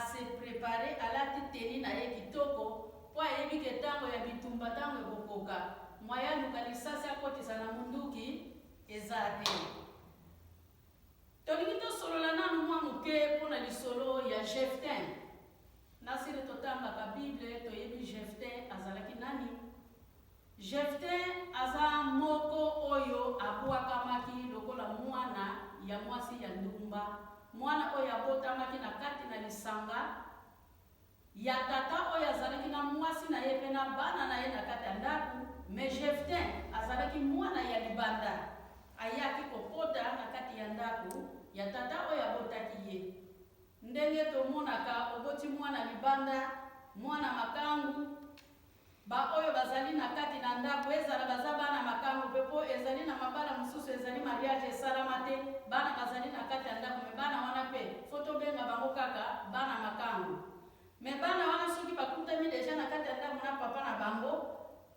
se préparer à la titeni na ye kitoko po ayebi ke tango ya bitumba tango ekokoka mwaya luka lisasi akotisa na munduki eza te. Tolingi tosolola nanu mwa moke mpona lisolo ya Jeftin. Nasili totambaka Bible toyebi Jeftin azalaki nani? Jeftin aza moko oyo abwakamaki lokola mwana ya mwasi ya ndumba, mwana oyo abotamaki na kati na lisanga ya tata oyo azalaki na mwasi na ye mpe na bana na ye na kati ya ndako. Me Jeftin azalaki mwana ya libanda, ayaki kokota na kati ya ndako ya tata oyo abotaki ye. Ndenge tomonaka oboti mwana libanda, mwana makangu, ba oyo bazali na kati na ndako ezala baza bana makangu pepo ezali na mabala mususu ezali mariage esalama te, bana bazali na kati ya ndako me bana wana pe foto benga bango kaka bana makangu. Me bana wana soki bakutami deja na kati ya ndako na papa na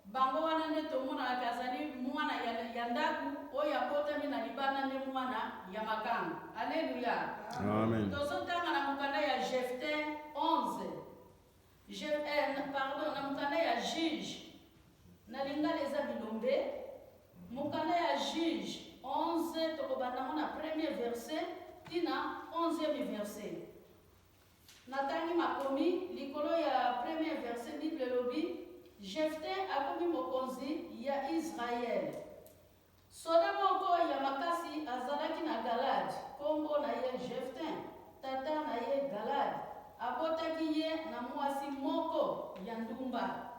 bango wana nde tomonaka azali mwana ya ndako oyo abotami na libanda nde mwana ya makangu. Alleluya. Amen. Tozotanga na mokanda ya Jeftin 11. Na mokanda ya Juge na lingala eza bilombe. Mokanda ya Juge 11 tokobandango na premier verset tina 11e verset. Natangi makomi likolo ya premier verset Bible lobi Jeftin akomi mokonzi ya Israel. Soda moko ya makasi azalaki na Galad, kombo na ye Jeftin, tata na ye Galad, abotaki ye na mwasi moko ya ndumba.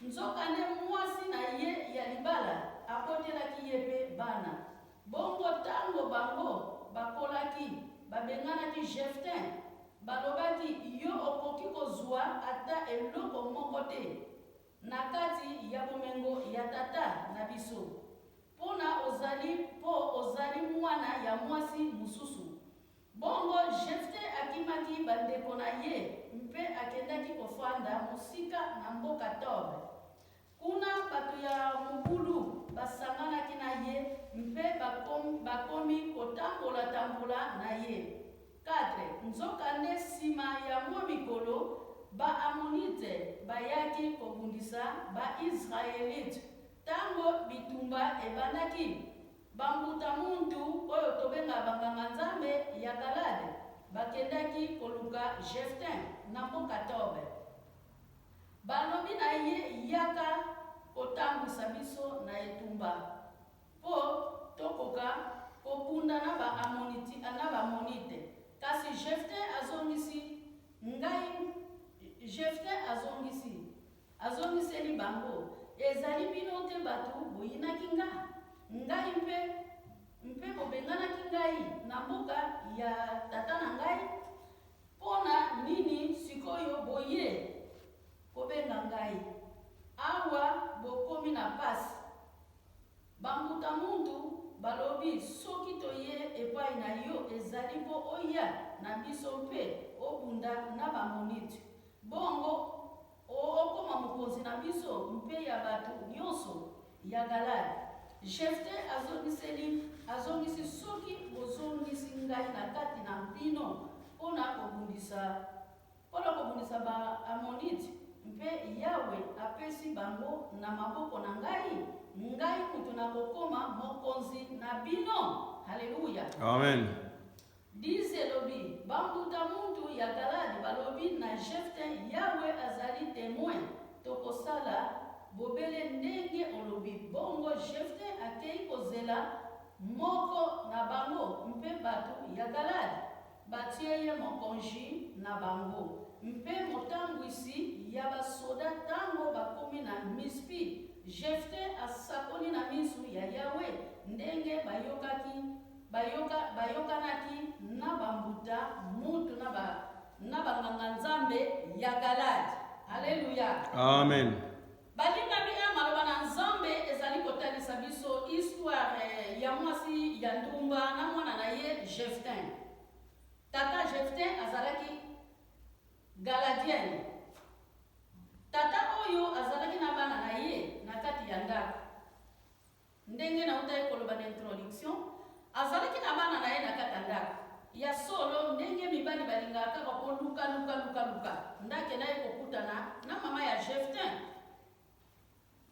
Nzokande mwasi na ye ya libala abotelaki ye pe bana. Bongo tango bango bakolaki babenganaki Jeftin, balobaki yo okoki kozwa ata eloko moko te na kati ya bomengo ya tata na biso. Pona ozali mwana ya mwasi mususu. Bongo Jeftin akimaki bandeko na ye mpe akendaki kofanda musika na mboka Tob. Kuna bato ya mobulu basanganaki na ye mpe bakomi kotambola na ye. 4. Nzokande nsima ya mwa mikolo ba-Amonite bayaki kobundisa ba-Israelite. Tango bitumba ebandaki bambuta muntu oyo tobenga banganga nzambe ya Galade bakendaki koluka Jeftin na mboka Tob. Balobi na ye yaka kotambwisa biso na etumba po tokoka kopunda na ba-Amonite. Kasi Jeftin azongiseli bango ezali bino te batu boyinaki ngai mpe bobenganaki ngai na mboka ya tata na ngai. Pona nini sikoyo boye kobenga ngai awa bokomi na pasi? Bambuta muntu balobi soki toye epai na yo ezali po oya na biso mpe obunda na bamonite. Bongo okoma mokonzi na biso mpe ya bato nyonso ya Galad. Jeftin azongisi soki bozongisi ngai na kati na bino mpona kobundisa ba-Amonite mpe Yawe apesi bango na maboko na ngai mutu nakokoma mokonzi na bino. Haleluya. Amen. Dize lobi bambuta muntu ya Galadi balobi na Jeftin Yawe azali témoin tokosala bobele ndenge olobi. Bongo Jeftin akei kozela moko na bango mpe bato ya Galadi batie ye mokonzi na bango mpe motambwisi ya basoda tango bakomi na Mispi. Jeftin asakoli na misu ya Yawe ndenge bayokanaki na bambuta mutu na banganga nzambe ya Galadi. Haleluya. Amen. Balinga bia maloba na nzambe ezali kotalisa biso histoire ya mwasi ya ndumba na mwana na ye Jeftin. Tata Jeftin azalaki Galadienne. Tata oyo azalaki na bana na ye na kati ya ndako. Ndenge na utai koloba na introduction, azalaki na bana na ye na kati ya ndako. ya solo ndenge mibali balingaka ko luka ndake naye kokutana na mama ya Jeftin.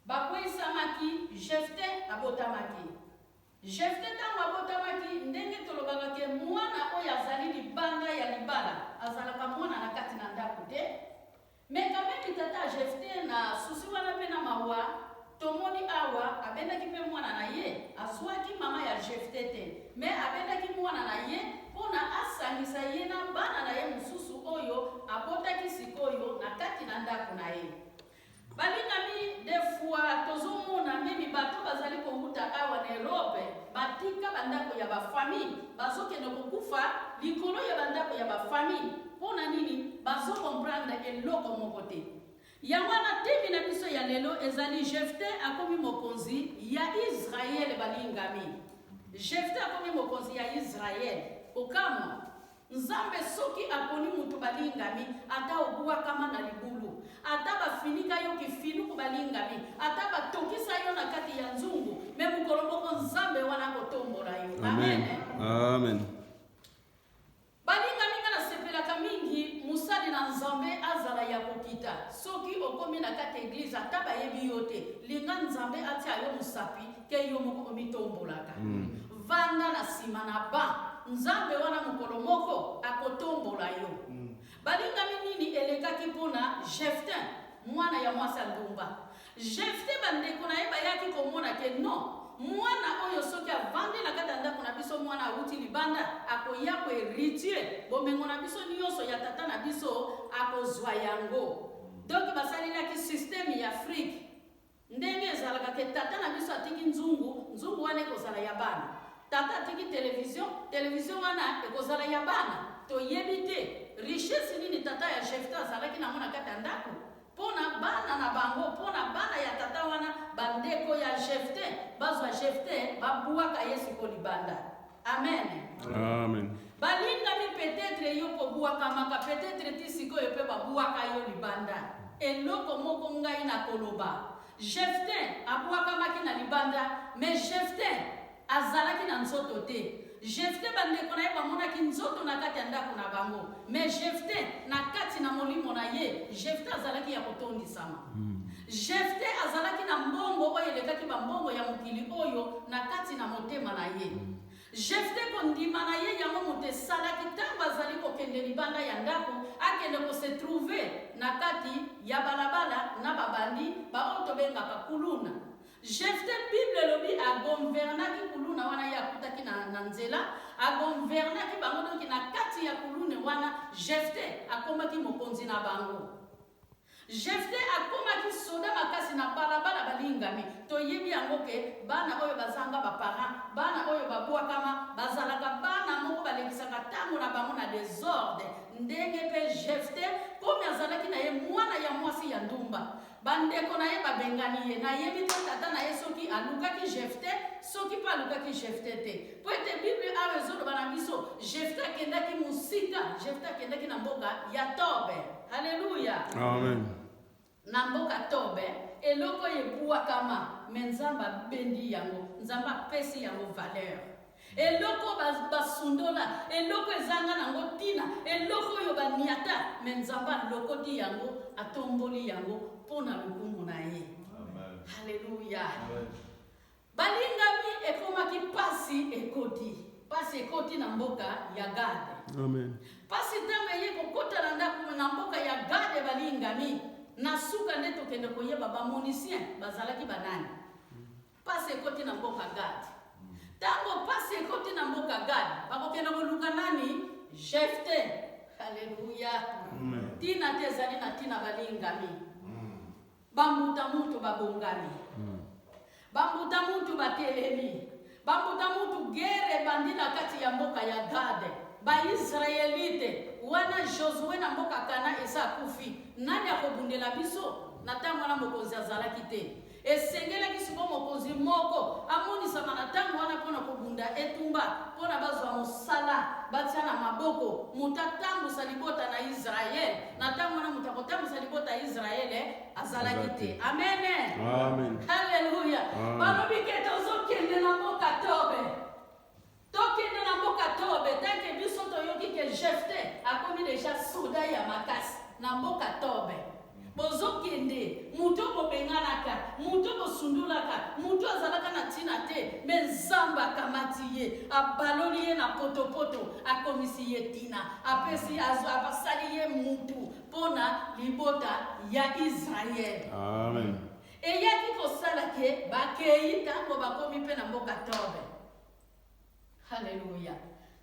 Bakwesamaki Jeftin abotamaki. Jeftin tango abotamaki ndenge tolobaka ke mwana oyo azali libanda ya libala azalaka mwana na kati na ndako te. Mais quand même tata Jeftin na susi wana pe na mawa tomoni awa abendaki pe mwana na ye azwaki mama ya Jeftin te. Mais abendaki mwana na ye pona asangisa ye na bana na ye mususu oyo abotaki sikoyo na kati na ndako na ye. Balingami des fois tozomona memi bato bazali kokuta awa na Europe batika bandako ya ba famille bazokende kokufa likolo ya bandako ya ba famille pona nini bazo comprendre eloko moko te. Yango na temi na biso ya lelo ezali Jeftin akomi mokonzi ya Israel balingami. Jeftin akomi mokonzi ya Israel okamwa Nzambe soki aponi mutu balingami ata obuwa kama na libulu ata bafinika yo kifinu ku balingami ata batokisa yo na kati ya nzungu me mukolo moko Nzambe wana kotombola yo. Amen. Amen. Balingami kana sepelaka mingi musali na Nzambe azala ya kokita soki okomi na kati eglise ata bayebi yo te linga Nzambe atia yo musapi ke yo moko omitombolaka. Vanda na sima na ba Nzambe wana mukolo moko akotombola yo. Balingami nini elekaki pona Jeftin mwana ya mwasi ndumba. Jeftin bandeko na ye bayaki komona ke non mwana oyo soki avandi na kati ndako na biso mwana awuti libanda akoya ko héritier bomengo na biso nyonso ya tata na biso akozwa yango. Donc basalelaki système ya Afrique ndenge ezalaka ke tata na biso atiki nzungu wana ekozala ya bana. Tata atiki television wana ekozala ya bana. Toyebi te richesse nini tata ya Jeftin azalaki na mona kati ndako pona bana na bango pona bana ya tata wana bandeko ya Jeftin bazwa Jeftin babuaka Yesu ko libanda. Amen. Amen. Balingami peut-être yo kobuaka maka peut-être tisiko yo pe babuaka yo libanda. Eloko moko ngai na koloba Jeftin abuaka maki na libanda mais Jeftin azalaki na nzoto te. Jeftin bandeko na ye bamonaki nzoto na kati ya ndako na bango mais Jeftin na kati na molimo na ye Jeftin azalaki ya kotondisama. Jeftin azalaki na mbongo oyo elekaki bambongo ya mokili oyo na kati na motema na ye. Jeftin kondima na ye yango moto esalaki ntango azali kokende libanda ya ndako akende kose trouve na kati ya balabala na babandi baoyo tobengaka kuluna. Jeftin Bible lobi agomvernaki kuluna wana ye akutaki na nzela agomvernaki bango doki na kati ya kulune wana Jeftin akomaki mokonzi na bango. Jeftin akomaki soda makasi na balabala balingami toyebi yango ke bana oyo bazanga bapara bana oyo babwakama bazalaka bana moko balekisaka ntango na bango na desordre ndenge pe Jeftin komi azalaki na ye mwana ya mwasi ya ndumba bandeko na ye babengani ye nayebi te tata na ye soki alukaki Jeftin soki pa alukaki Jeftin te po ete Bible awa ezoloba na biso Jeftin akendaki musika Jeftin akendaki na mboka ya Tobe. Haleluya. Amen. Na mboka Tobe eloko ebuakama me Nzambe abendi yango Nzambe apesi yango valeur. Eloko basundola eloko ezanga nango tina eloko oyo baniata me Nzambe alokoti yango atomboli yango pona lukumu na ye. Amen. Haleluya. Balingami ekomaki pasi ekoti na mboka ya Gade. Amen. Pasi ntango ye kokota na ndako na mboka ya Gade balingami na suka nde tokende koyeba bamonicien bazalaki banani. Pasi ekoti na mboka Gade. Tango pasi ekoti na mboka Gade bakokende koluka nani? Jeftin. Haleluya. Tina te ezali na tina balingami. Bambuta mutu babongami. Bambuta mutu batelemi. Bambuta mutu gere bandina kati ya mboka ya Gade. Ba Israelite wana Josue na mboka Kana esa kufi. Nani akobundela biso? Na tango na mokonzi azalaki te. Esengelaki siko mokonzi moko amonisama na tango wana pona kobunda etumba pona bazwa mosala batia na maboko mutatambusa libota na Israel na tango wana mutakotambusa libota ya Israel azalaki te. Amen. Amen. Haleluya. Balobi ke tozokende na mboka Tobe. Tokende na mboka Tobe tanke biso to Jephthé a commis déjà soda ya makasi na mboka Tobe. Bozo kende, muto bo benganaka, muto bo sundulaka, muto azalaka na tina te, mais Nzamba kamati ye, abaloli ye na poto a komisi ye tina, apesi azo abasali ye mutu pona libota ya Israël. Amen. Et yaki kosala ke bakei tango bakomi pe na mboka Tobe. Hallelujah.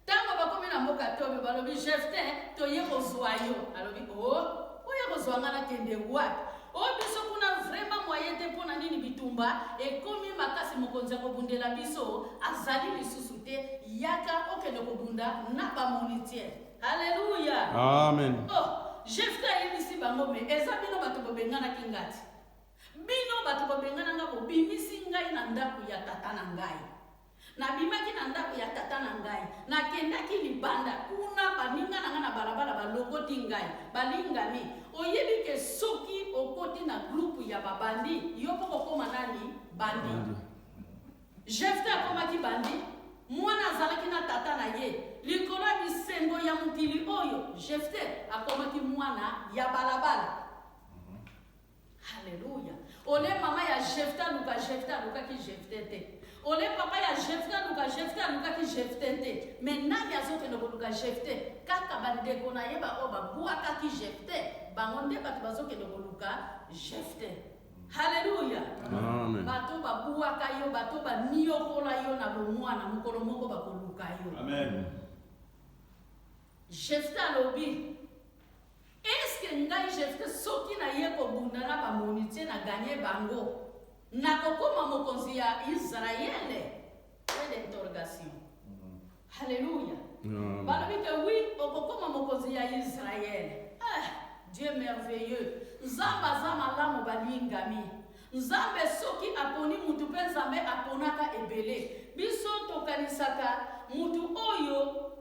Tango bakomi na mboka Tobe balobi Jephthé toye kozwa yo. Alobi oh oya kozwa ngana kende wapi? O biso kuna vraiment moyen te pona nini bitumba e komi makasi mokonzi kobundela biso azali lisusu te yaka okende kobunda na ba monitier. Hallelujah. Amen. Oh, Jephthé yebisi bango me eza bino bato bobengana kingati. Bino bato bobengana nga bobimisi ngai na ndako ya tata na ngai. Na bimaki na ndako ya tata na ngai. Na kendaki libanda kuna baninga na nga na balabala balokoti ngai. Balingami. Oyebi ke soki okoti na groupe ya babandi, yo poko koma nani? Bandi. Jephthé akomaki bandi. Mwana azalaki na tata na ye. Likolo bisengo ya mukili oyo. Jephthé akomaki mwana ya balabala. Hallelujah. Ole mama ya Jephthé luka ki Jephthé te. Ole papa ya Jephthé luka ki Jephthé te. Mais nani azote no luka Jephthé? Kaka bandeko na yeba oba buaka ki Jephthé. Bangonde batu bazoke no luka Jephthé. Hallelujah. Amen. Bato ba buaka yo, bato ba niyo kola yo na bomwana mukolo moko bakoluka yo. Amen. Jephthé alobi est-ce que ngai Jephthé soki na ye kobunda na ba monitier na gagner bango na kokoma mokonzi ya Israël? Point d'interrogation. Alléluia. Balobi que oui okokoma mokonzi ya Israël. Ah, Dieu merveilleux. Nzamba zama lamu balingami. Nzambe soki aponi mutu pe Nzambe aponaka ebele. Biso tokanisaka mutu oyo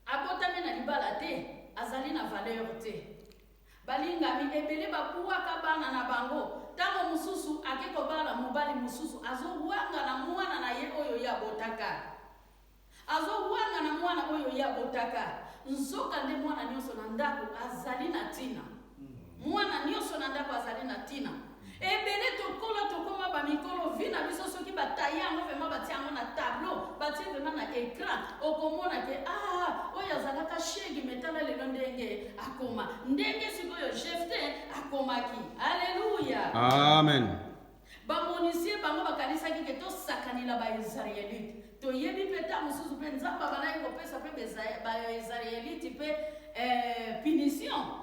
abotame na libala te. Azali na valeur te. Balingami ebele bakuwaka bana na bango. Tango mususu akeko bala mobali mususu azowanga na mwana na ye oyo ya botaka. Azowanga na mwana oyo ya botaka. Nzoka nde mwana nyonso na ndako azali na tina. Mwana nyonso na ndako azali na tina. Ebele tokoma ba mikolo vina biso soki batayango vraiment batiango na tableau, batie vraiment na écran, okomona ke oyo azalaka shegi metala lelo ndenge akoma. Ndenge sikoyo Jephthé akomaki. Alléluia. Amen. Ba monisier bango bakanisaki ke to sakanila ba Israélite. To yebi peta mususu pe nzamba banayi kopesa pe ba Israélite pe punition.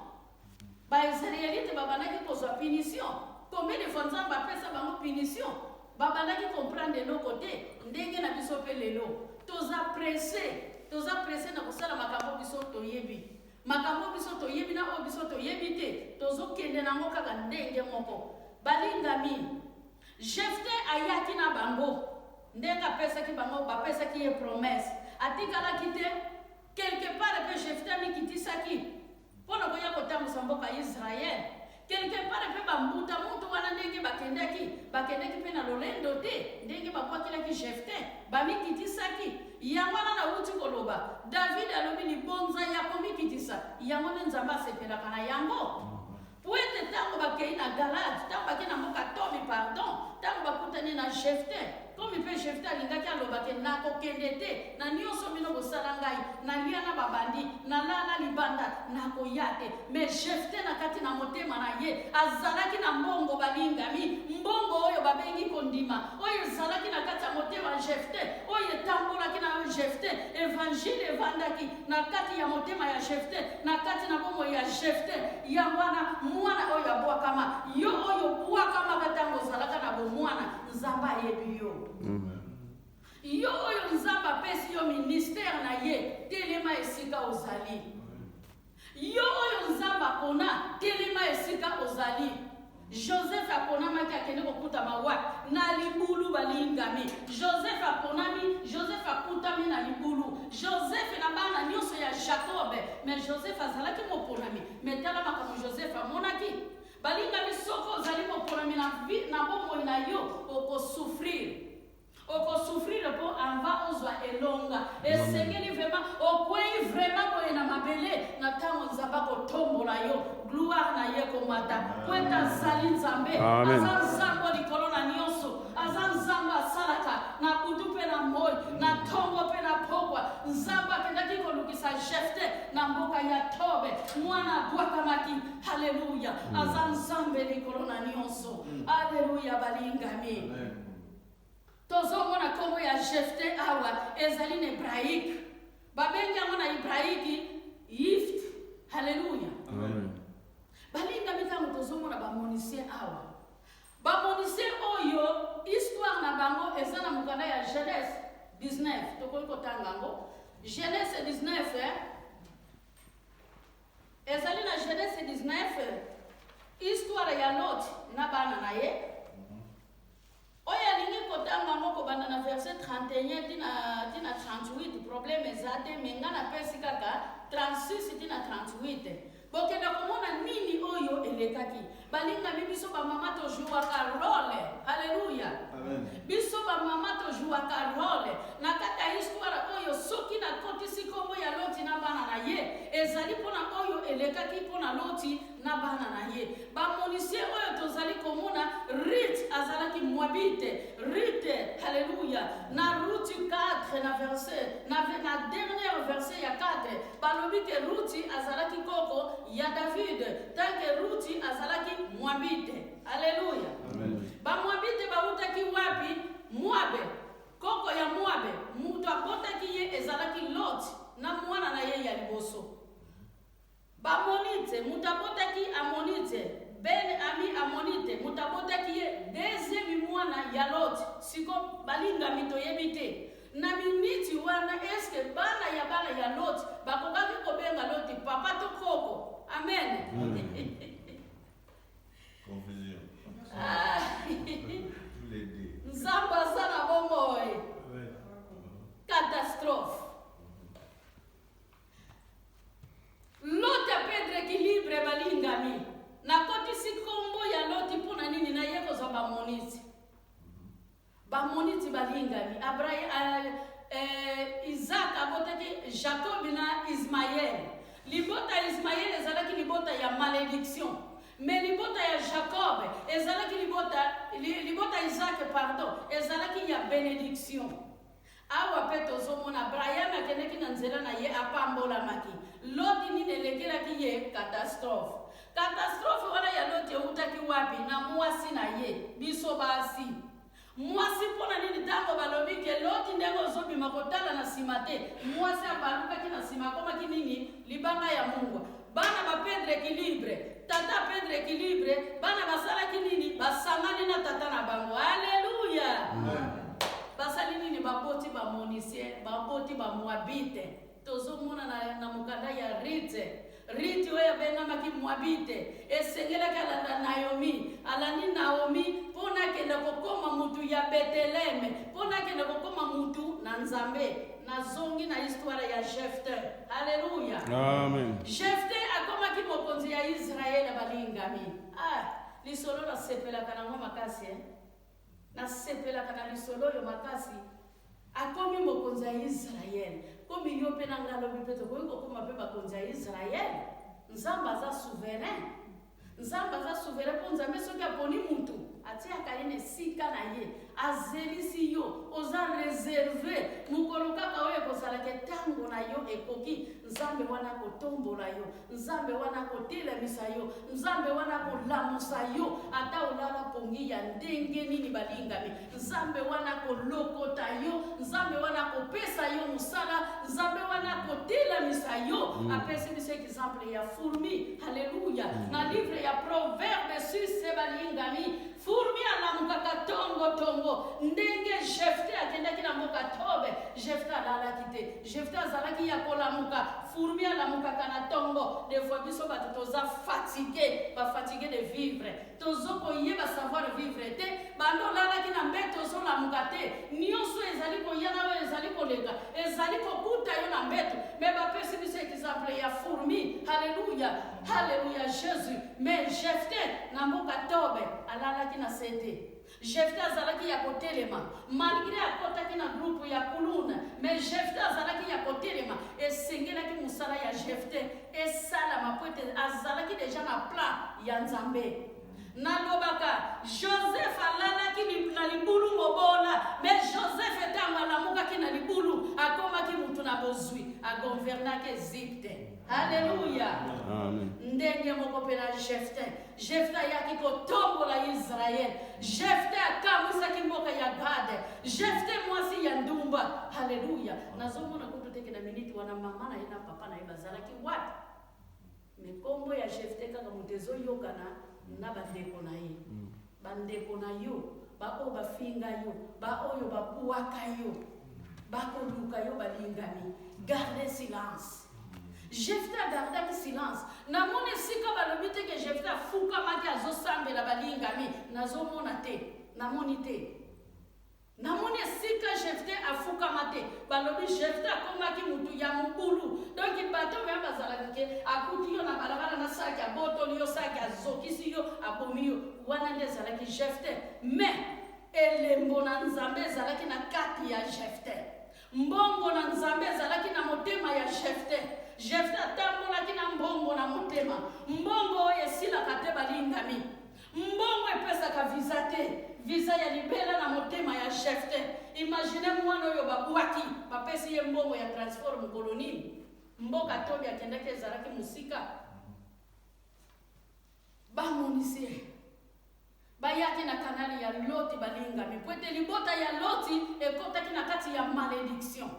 Ba Israélite babanaki kozwa punition. Combien de fois Nzamba pesa bango punition? Babandaki comprendre de nos côtés. Ndenge na biso pe lelo. Toza pressé na kosala makambo biso toyebi. Makambo biso toyebi na o biso toyebi te. Tozo kende na ngo kaka ndenge moko. Balingami. Jephthé ayaki na bango. Ndenga pesa ki bango ba pesa ki ye promesse. Atikala kite quelque part pe Jephthé mi kitisaki. Pona koya kotambusa mboka Israël. Quelque part pe bambuta mutu wana ndenge bakendaki pe na lolendo te ndenge bakwakilaki Jephthé bamikitisaki yango wana na uti koloba David alobi libonza ya komikitisa yango nde Nzambe asepelaka na yango po ete ntango bakei na Galade ntango bakei na mboka Tobi ntango bakutani na Jephthé komi pe Jephthé alingaki alobake nakokende te na nyonso bino bosala ngai nalia na babandi nalala libanda nakoya te. Mais Jephthé na kati na motema na ye azalaki na mbongo balingami mbongo oyo babengi kondima oyo ezalaki na kati ya motema Jephthé oyo etambolaki na Jephthé évangile evandaki na kati ya motema ya Jephthé na kati na bomoi ya Jephthé yango wana mwana oyo abwakama yo oyo bwakamaka ntango ozalaka na bomwana Nzambe ayebi yo. Yo oyo Nzambe apesi yo ministère na ye telema esika ozali. Yo oyo Nzambe apona telema esika ozali. Joseph aponamaki akende kokutama wapi na libulu balingami. Joseph akutami na libulu. Joseph na bana nyonso ya Jacob. Mais Joseph azalaki moponami. Mais tala makambo Joseph amonaki. Balingami soko ozali moponami na bomoi na yo okosouffrir. oko souffrir po amba ozwa elonga esengeli vraiment okwei vraiment boye na mabele na tango nzamba kotombola yo gloire na ye komata kweta zali nzambe aza nzambo likolo na nyonso aza nzambo asalaka na kutu mpe na moi na tongo mpe na pokwa nzambo akendaki kolukisa Jefte na mboka ya Tobe mwana abwakamaki haleluya aza nzambe likolo na nyonso haleluya balingami tozomona kombo ya Jefte awa ezali na hébraïque babengi yango na hébraïque Yift haleluya balingami ntango tozomona bamonisien awa bamonisien oyo histoire na bango eza na mokanda ya Genèse 19 tokoki kotanga yango Genèse 19 ezali na Genèse 19 histoire ya Lot na bana na ye oyo alingi kotanga yango kobanda na verset 31 tina 38 problème eza te me nga napesi kaka 36 tina 38 bokenda komona nini oyo elekaki balingami biso bamama tojuwaka role haleluya biso bamama tojuwaka role na kati ya histoire oyo soki nakotisi kombo ya Loti na bana na ye ezali mpona oyo elekaki mpona Loti na bana na ye bamonisien oyo tozali komona Ruth azalaki Moabite Ruth haleluya na Ruth 4 na verset na dernière verset ya 4 balobi ke Ruth azalaki koko ya David tanke Ruth azalaki Moabite haleluya ba Moabite bautaki wapi Moabe koko ya Moabe mutu abotaki ye ezalaki Lot na mwana na ye ya liboso bamonite mutu abotaki Amonite Ben Ami Amonite mutu abotaki ye deuxième mwana ya Lot siko balingami toyebi te na miniti wana eske bana ya Lot bakokaki kobenga Lot papa to koko amen Confusion. Tous les deux. nzamba sana bomoe catastrophe Lot apedre équilibre balingami na kotisi kombo ya Lot mpona nini na ye kozwa bamoniti balingami Isaac abotaki Jacob na Ismaël libota Ismaël ezalaki libota ya malédiction mais libota ya Jacob ezalaki libota Isaac pardon ezalaki ya bénédiction awa pe tozomona Abraham akendeki na nzela na ye apambolamaki Loti nini elekelaki ye catastrophe wana ya Loti eutaki wapi na mwasi na ye biso basi mwasi mpona nini ntango balobi ke Loti ndenge ozobima kotala na nsima te mwasi abalukaki na nsima akomaki nini libanga ya Mungu bana bapedre équilibre tata pedre équilibre bana basalaki nini basangani na tata na bango haleluya basali nini baboti bamonisien baboti bamoabite tozomona na mokanda ya Rite oyo abengamaki Moabite esengelaki alanda Naomi mpona akende kokoma mutu ya Beteleme mpona akende kokoma mutu na Nzambe nazongi na histoire ya Jefte haleluya Amen. Jefte akomaki mokonzi ya Israele balingami lisolo nasepelaka nango makasi nasepelaka na lisolo oyo makasi akomi mokonzi ya Israele komi yo mpe na ngalobi mpe tokoki kokoma mpe bakonzi ya Israele nzambe aza souverain mpo nzambe soki aponi mutu atiaka ye na esika na ye azelisi yo oza reserve mokolo kaka oyo ekozalaka ntango na yo ekoki nzambe wana kotombola yo nzambe wana kotelemisa yo nzambe wana kolamusa yo ata olala pongi ya ndenge nini balingami nzambe wana kolokota yo nzambe wana kopesa yo mosala nzambe wana kotelemisa yo apesi biso exemple ya fourmi haleluya na livre ya proverbe 6 balingami fourmi alamukaka tongo ndenge Jefte akendaki na mboka Tobe Jefte alalaki te Jefte azalaki ya kolamuka fourmi alamukaka na tongo des fois biso bato toza fatigué de vivre tozokoyeba savoir vivre te bando olalaki na mbeto ozolamuka te nyonso ezali koya na oyo ezali koleka ezali kokuta yo na mbeto me bapesi biso exemple ya fourmi. Alléluia Jésus. Mais Jephthé na mboka Tobe alalaki na sete. Jephthé azalaki ya kotelema malgré akotaki na groupe ya kuluna, mais Jephthé azalaki ya kotelema esengelaki musala ya Jephthé esalama po ete azalaki deja na plan ya Nzambe. Nalobaka Joseph alalaki na libulu mobola, mais Joseph etango alamukaki na libulu akomaki mutu na bozwi agouvernak Egypte. Alléluia. Amen. Ndenge moko pela Jephthé ayaki kotombola Israël. Jephthé akamwisaki mboka ya Gade. Jephthé mwasi ya ndumba. Alléluia. Nazomona kutu teke na minute wana mama na ina papa na bazalaki wapi. Mekombo ya Jephthé kaka mutezo yokana na bandeko na ye. Bandeko na yo bako bafinga yo baoyo bapuaka yo bakoluka yo balingami. Gardez silence. Jephthé a gardé silence. Namoni sika balobi te que Jephthé a fukamaki azosambela balingami. Nazomona te. Namoni te. Namoni sika Jephthé a fukamate. Balobi Jephthé akomaki mutu ya mukulu. Donc bato me bazalaki ke akuti yo na balabala na saki abotoli yo saki azokisi yo abomi yo. Wana nde zalaki Jephthé. Mais elembo na Nzambe zalaki na kati ya Jephthé. Mbongo na Nzambe zalaki na motema ya Jephthé. Jephthé atambolaki na mbongo na motema. Mbongo oyo esilaka te balingami. Mbongo epesaka visa te. Visa ya libela na motema ya Jephthé. Imagine mwana oyo babwaki bapesi ye mbongo ya transforme kolonini. Mboka Tobi akendaki ezalaki musika. Bamonisi bayaki na kanali ya Loti balingami. Pwete libota ya Loti ekotaki na kati ya malédiction.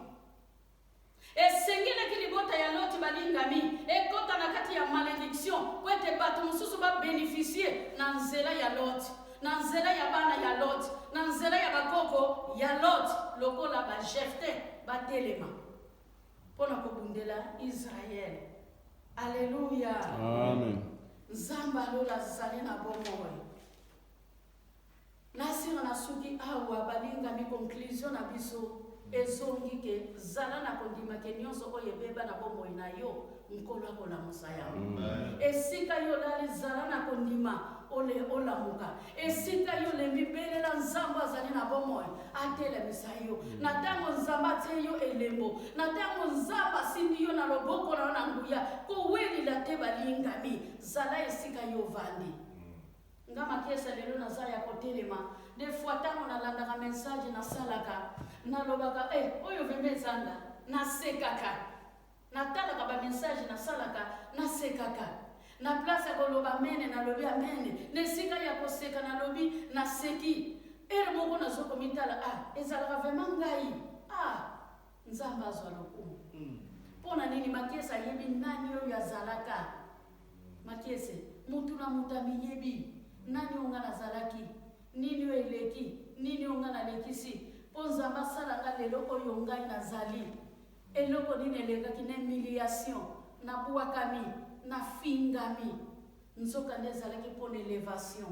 Esengela kilibota ya Loti balingami ekota na kati ya malédiction kwete bato mususu ba bénéficier na nzela ya Loti, na nzela ya bana ya Loti, na nzela ya bakoko ya Loti lokola ba Jephthé batelema pona kobundela Israël. Alléluia. Amen. Nzamba lola zali na bomoy. Nasira na suki awa balingami conclusion na biso ezongi ke zala na kondima ke nyonso oyo ebeba na bomoi na yo nkolo akola mosaya. Esika yo lali zala na kondima ole olamuka. Esika yo lembi belela Nzambo azali na bomoi atelemisa yo. Na tango Nzamba te yo elembo. Na tango Nzamba sindi yo na loboko na nguya ko weli la te balingami zala esika yo vandi. Ngama kesa lelo na za ya kotelema des fois tango na landaka message na salaka na lobaka oyo vembe zanda na sekaka na talaka ba message na salaka na sekaka na place ya koloba mene na lobi amene ne sika ya koseka na lobi na seki moko na zoko mitala ezalaka vraiment ngai Nzamba azwa lokumu pona nini makiesa yebi nani oyo azalaka makiese mutu na mutami yebi nani ongana zalaki nini eleki nini ongana lekisi ponza masala nga lelo oyo ngai nazali eloko nini elekaki na humiliation na buakami na fingami nzoka nde ezalaki mpona élévation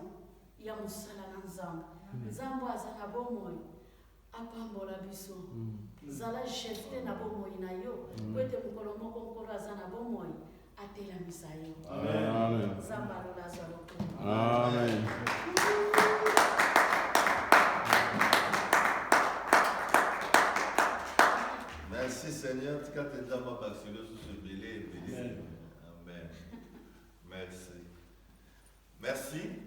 ya mosala na Nzambe. Nzambe aza na bomoi apambola biso zala Jephthé na bomoi na yo po ete mokolo moko nkolo aza na bomoi atelamisa yo. Amen. Nzambe alola azwa lokumu. Amen. Merci Seigneur, en tout cas, tu es d'abord basculé sur ce belé et béni. Amen. Merci. Merci.